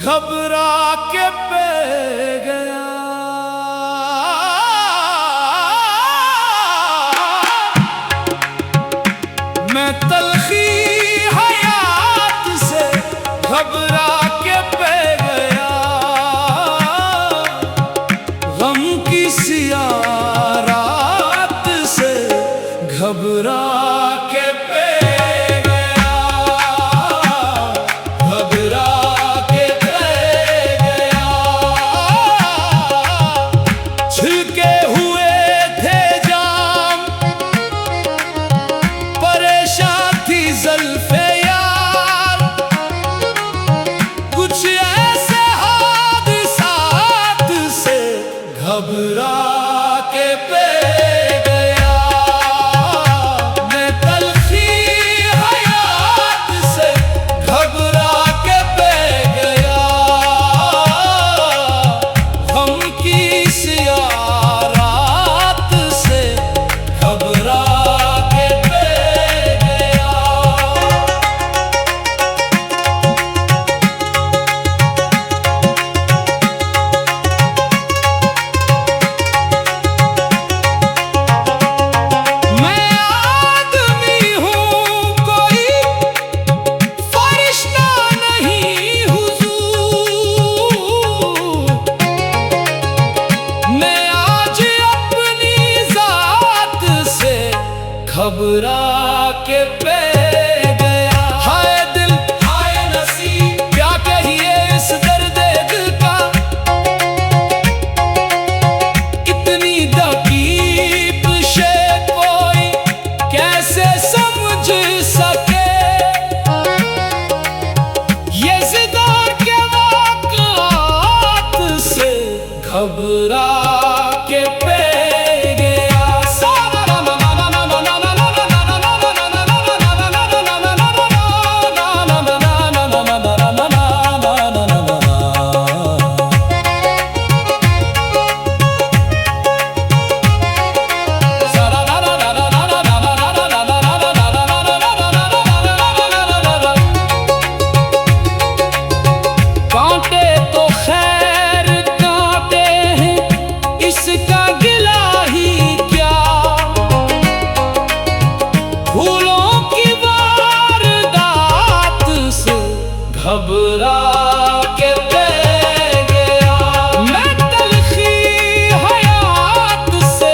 घबरा के पे गया। मैं तलखी हयात से घबरा के पे गया। गम की सियाह रात से घबरा के पे घबरा के पे गया। मैं तलखी हयात से घबरा के पे गया। गम की सियाह रात से घबरा के पे गया। घबरा के पे गया। हाय दिल हाय नसीब, क्या कहिए इस दर्द दिल का। इतनी दकीक शे कोई कैसे समझ सके। ये ज़िदा के वाक़यात से घबरा के पे घबरा के पे गया। मैं तलखी हयात से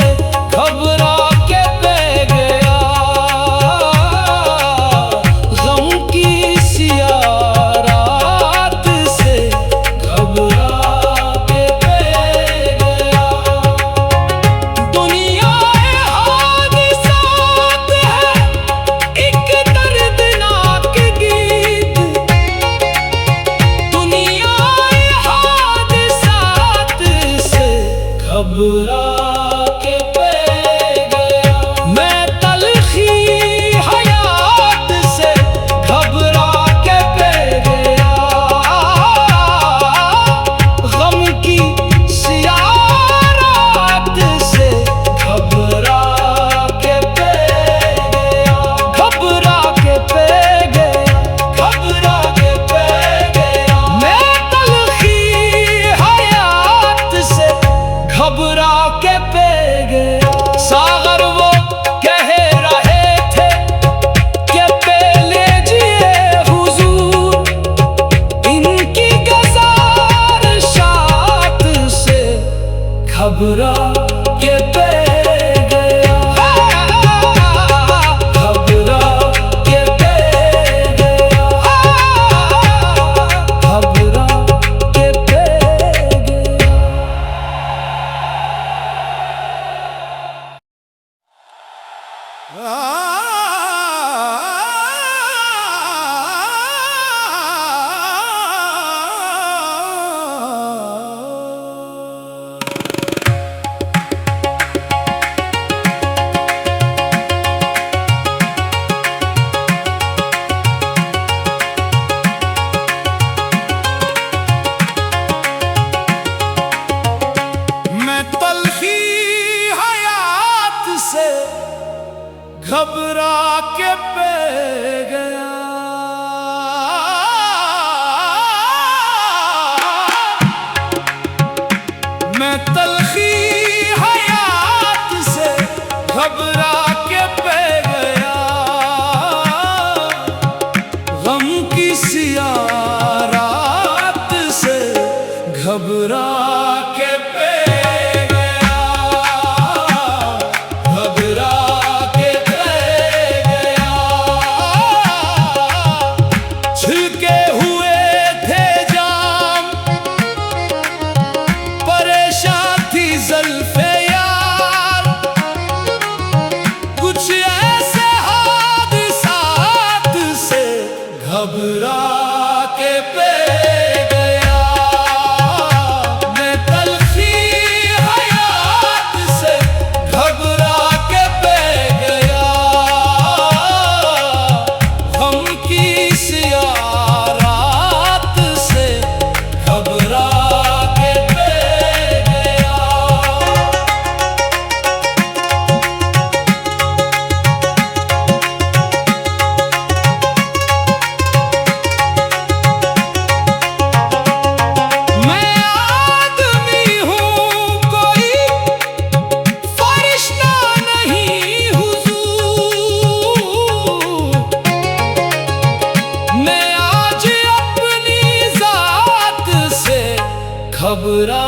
घबरा के पे गया। गम की सियाह रात से घबरा के पे गया। दुनिया हादिसात है एक दर्दनाक गीत। घबरा के पे गया। मैं तलखी हयात से घबरा के पे गया। गम की सियाह रात से घबरा के पे गया। घबरा के पे गया। घबरा के पे गया। मैं तलखी हयात से घबरा घबरा के पे गया। मैं तलखी हयात से घबरा के पे गया। गम की सियाह रात से घबरा के पे गया। मैं आदमी हूँ कोई फरिश्ता नहीं हुजूर। मैं आज अपनी जात से घबरा